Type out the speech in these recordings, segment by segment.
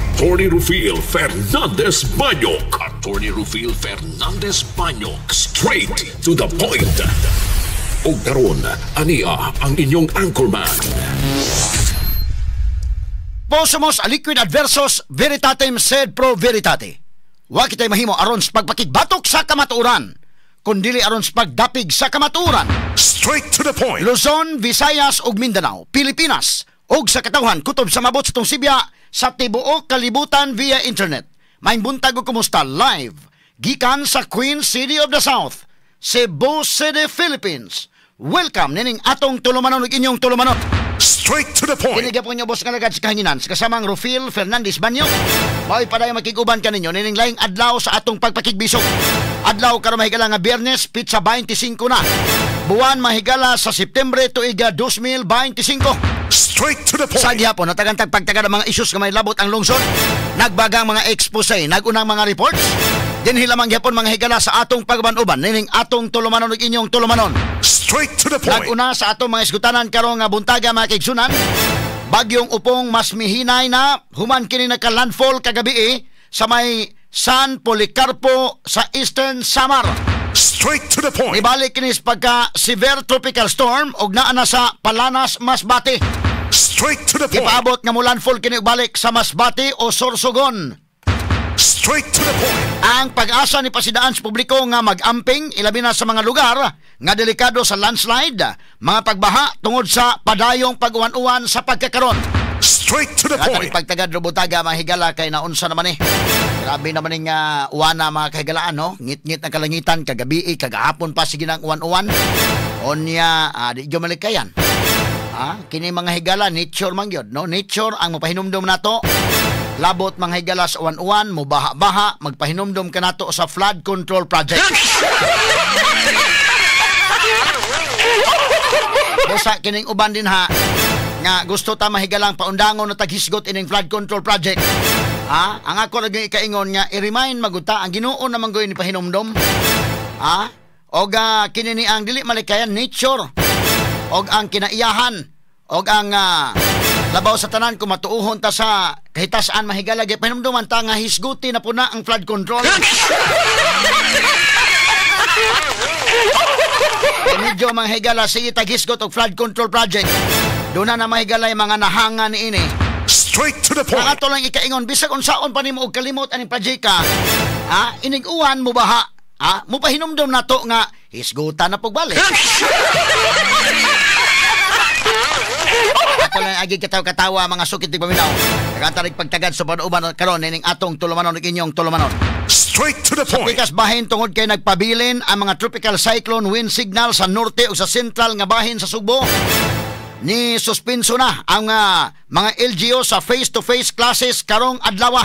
Attorney Rufil Fernandez Banyok. Attorney Rufil Fernandez Banyok. Straight to the point. O karon, ania ang inyong anchorman. Posomos aliquid adversos veritatem sed pro veritate. Wa kitay mahimo aron sa pagpakigbatok sa kamatuoran, kundili aron sa pagdapig sa kamatuoran. Straight to the point. Luzon, Visayas ug Mindanao, Pilipinas ug sa katawhan kutob sa mabot sa tong Sibya sa tibuok kalibutan via internet. May buntag ug kumusta live gikan sa Queen City of the South, Cebu City, Philippines. Welcome nining atong tulumanon ug inyong tulumanon. Straight to the point. Kiniga po niyo boss kalagad sa kahanginan sa kasamang Rufil Fernandez Banyok. Mao'y paday makiguban kaninyo nining laing adlaw sa atong pagpakigbisog. Adlaw karon mahigala nga Biyernes, pitsa 25 na. Buwan mahigala sa September tuig 2025. Straight to the point. Sa gihapon natagantag pagtagad ang mga issues nga may labot ang lungsod. Nagbagang mga expose, nagunang mga reports. Dinhi lamang gihapon mga higala sa atong pagbanuban nining atong tulumanon ug inyong tulumanon. Straight to the point. Naguna sa atong mga isgutanan karon nga buntaga mga kaigsunan. Bagyong Upong mas mihinay na human kini nagka-landfall kagabi sa may San Policarpo sa Eastern Samar. Straight to the point. Ibalik kini sa pagka severe tropical storm ug naa na sa Palanas, Masbate. Straight to the point. Ipaabot nga mo landfall kini balik sa Masbate o Sorsogon. Straight to the point. Ang pag-asa ni pasidaan sa publiko nga mag-amping ilabi na sa mga lugar nga delikado sa landslide, mga pagbaha tungod sa padayong pag-uwan-uwan sa pagkakaron. Straight to the point. Katong pagtagad robutaga mahigala kay naunsa naman Grabe naman ning uwana mga kahigalaan no. Ngit-ngit na kalangitan kagabi kagahapon pa sige nang uwan-uwan. Onya di gyo malikayan. Kini mga higala nature man gyud no. Nature ang mapahinumdom nato. Labot mga higala sa uwan-uwan, mubaha-baha, magpahinumdom ka nato sa flood control project. Busa kining uban din ha nga gusto ta mahigalang paundangon na taghisgot ining flood control project. Ang ako lagi ikaingon nga i-remind maguta ang Ginoo naman goy ni pahinumdom. Og kinini ang dili malikayan nature. Og ang kinaiyahan og ang labaw sa tanan kung matuuhon ta sa kahitasaan mahigala gyud pahinumduman ta nga hisguti na puna ang flood control. Medyo mahigala sa itagisgot og flood control project. Doon na mahigala yung mga nahanga ni ini. Straight to the point. Ang ato lang ikaingon bisag unsaon pa nimo og kalimot aning project ka. Inig uwan mo baha. Mo pahinumdom nato nga hisgutan na pagbalik. Ato lang agi katawa mga sukit di paminaw. Nagatarig pagtagad sa panuban karon ning atong tulumanon ug inyong tulumanon. Straight to the point. Sa pikas bahin tungod kay nagpabilin ang mga tropical cyclone wind signal sa norte ug sa central nga bahin sa Sugbo. Ni suspenso na ang mga LGU sa face-to-face classes karong adlaw.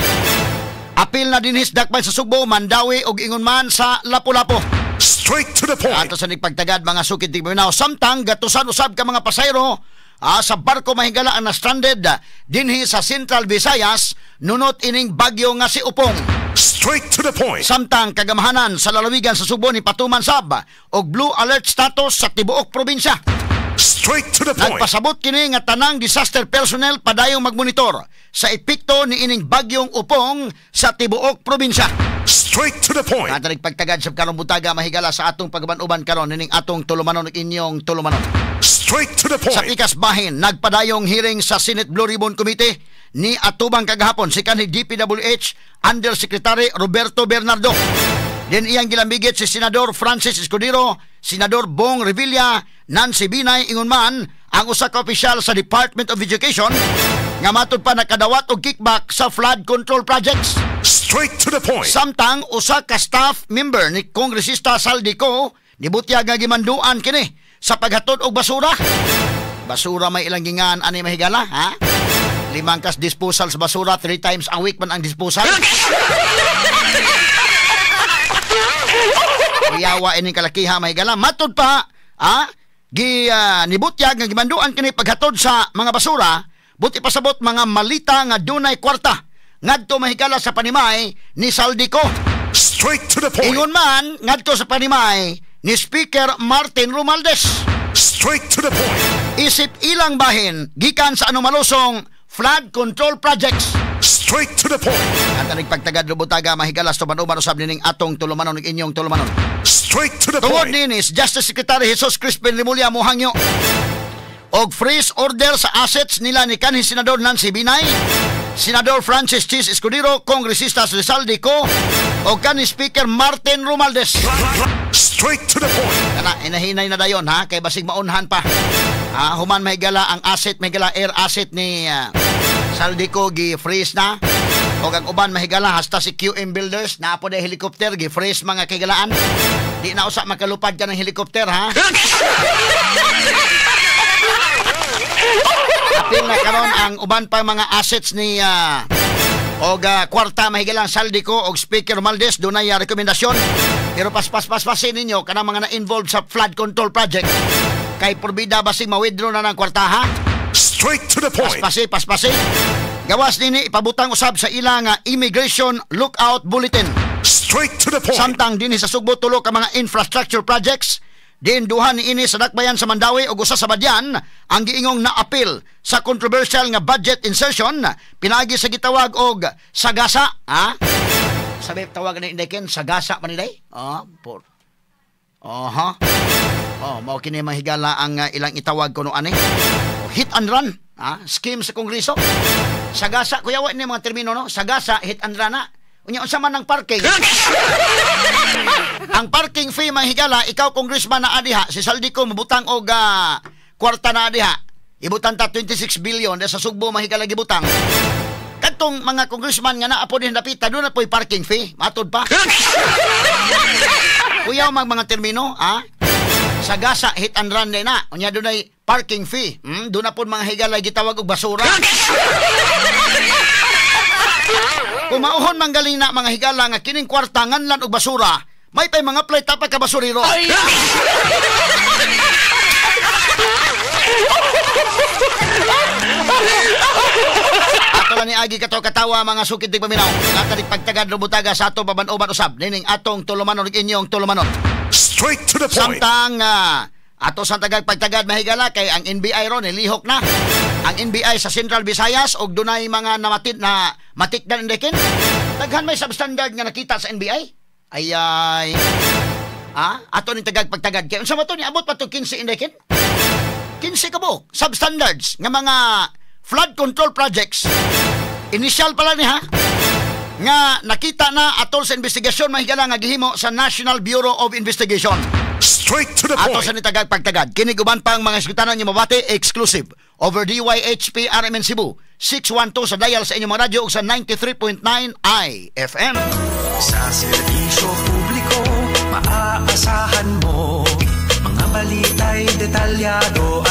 Apil na dinhis dakpan sa Sugbo, Mandawi ug ingon man sa Lapu-Lapu. Straight to the point. Ato sa nagpagtagad mga sukit di paminaw samtang gatusan usab ka mga pasayro sa barko mahigala ang na-stranded dinhi sa Central Visayas nunot ining bagyo nga si Upong. Straight to the point. Samtang kagamahanan sa lalawigan sa Subo ni patuman sab og blue alert status sa tibuok probinsya. Straight to the point. Nagpasabot kini nga tanang disaster personnel padayong magmonitor sa epekto ni ining bagyong Upong sa tibuok probinsya. Straight to the point. Natalig pagtagad sa karong butaga mahigala sa atong pagbanuban karon nining atong tulumanon ug inyong tulumanon. Straight to the point. Sa pikas bahin nagpadayong hearing sa Senate Blue Ribbon Committee ni atubang kagahapon si kanhi DPWH Undersecretary Roberto Bernardo. Din iyang gilambigit si Senador Francis Escudero, Senador Bong Revilla, Nancy Binay ingon man ang usa ka opisyal sa Department of Education nga matud pa nakadawat og kickback sa flood control projects. Straight to the point. Samtang usa ka staff member ni Kongresista Saldico nibutyag nga gimanduan kini sa paghatod og basura. Basura may ilang gingan ani mahigala, 5 kas disposal sa basura, 3 times a week man ang disposal. Kuyawa ining kalakiha mahigala. Matud pa, nibutyag nga gimanduan kini paghatod sa mga basura, buti pasabot mga malita nga dunay kwarta ngadto mahigala sa panimay ni Saldico. Straight to the point. Ingon man ngadto sa panimay ni Speaker Martin Romualdez. Straight to the point. Isip ilang bahin gikan sa anumalusong flood control projects. Straight to the point. At ang nagpagtagad lubutaga mahigalas tuman-uman usab nining atong tulumanon ug inyong tulumanon. Straight to the Tungod point. ninis, Justice Secretary Jesus Crispin Remulla mohangyo og freeze order sa assets nila ni kanhi Senador Nancy Binay, Senador Francis Chis Escudero, Kongresistas Rizal Dico o kanhi Speaker Martin Romualdez. Straight to the point. Kana inahinay na dayon ha kay basig maunhan pa. Human mahigala ang asset, mahigala air asset ni Saldico gi-freeze na. O ang uban mahigala hasta si QM Builders na po na helicopter gi-freeze mga kigalaan. Di na usa makalupad ka ng helicopter ha. Apil na karon ang uban pa mga assets ni kwarta mahigalang Saldico og Speaker Romualdez dunay rekomendasyon. Pero paspasin ninyo kanang mga na-involved sa flood control project. Kay porbida basig ma-withdraw na ng kwarta ha. Straight to the point. Paspasi. Gawas nini ipabutang usab sa ilang immigration lookout bulletin. Straight to the point. Samtang dinhi sa Sugbo tulo ka mga infrastructure projects. Din duha ni ini sa Dakbayan sa Mandawi ug usa sa Badyan ang giingong na-appeal sa controversial nga budget insertion pinaagi sa gitawag og sagasa ha. Sabi tawag ni Indeken sagasa man niday. Mao kini mahigala ang ilang itawag kuno ani. Hit and run, scheme sa Kongreso. Sagasa kuya wa ni mga termino no. Sagasa hit and run na. Unya unsa man ang parking? Ang parking fee mahigala ikaw congressman na adiha si Saldico mabutang og kwarta na adiha. Ibutang ta 26 billion sa Sugbo mahigala gibutang. Katong mga congressman nga naa po din dapita doon na po'y parking fee. Matod pa. Kuya mga termino, sagasa hit and run din na. Unya doon ay parking fee. Doon na po mga higala gitawag og basura. Kung mauhon manggaling na mga higala nga kining kwarta nganlan og basura, may pay mga plate pa ka basuriro. Ato lang ni agi katawa mga sukid tig paminaw. Katalig pagtagad lubutaga sa ato baban-oban usab nining atong tulumanon ug inyong tulumanon. Straight to the point. Samtang ato sa tagag pagtagad mahigala kay ang NBI ron lihok na. Ang NBI sa Central Visayas og dunay mga matikdan indekin. Daghan may substandard nga nakita sa NBI. Ayay. Ato ni tagag pagtagad kay unsa man to ni abot pa to 15 indekin? 15 kabo substandards nga mga flood control projects. Initial pa lang ni ha. Nga nakita na atol sa investigasyon mahigala nga gihimo sa National Bureau of Investigation. Straight to the point. Ato sa nitagag pagtagad. Kiniguban pang mga eskwitanan niyo mabati exclusive over DYHP RMN Cebu 612 sa dial sa inyong mga radyo ug sa 93.9 IFM. Sa serbisyo publiko, maaasahan mo mga balita'y detalyado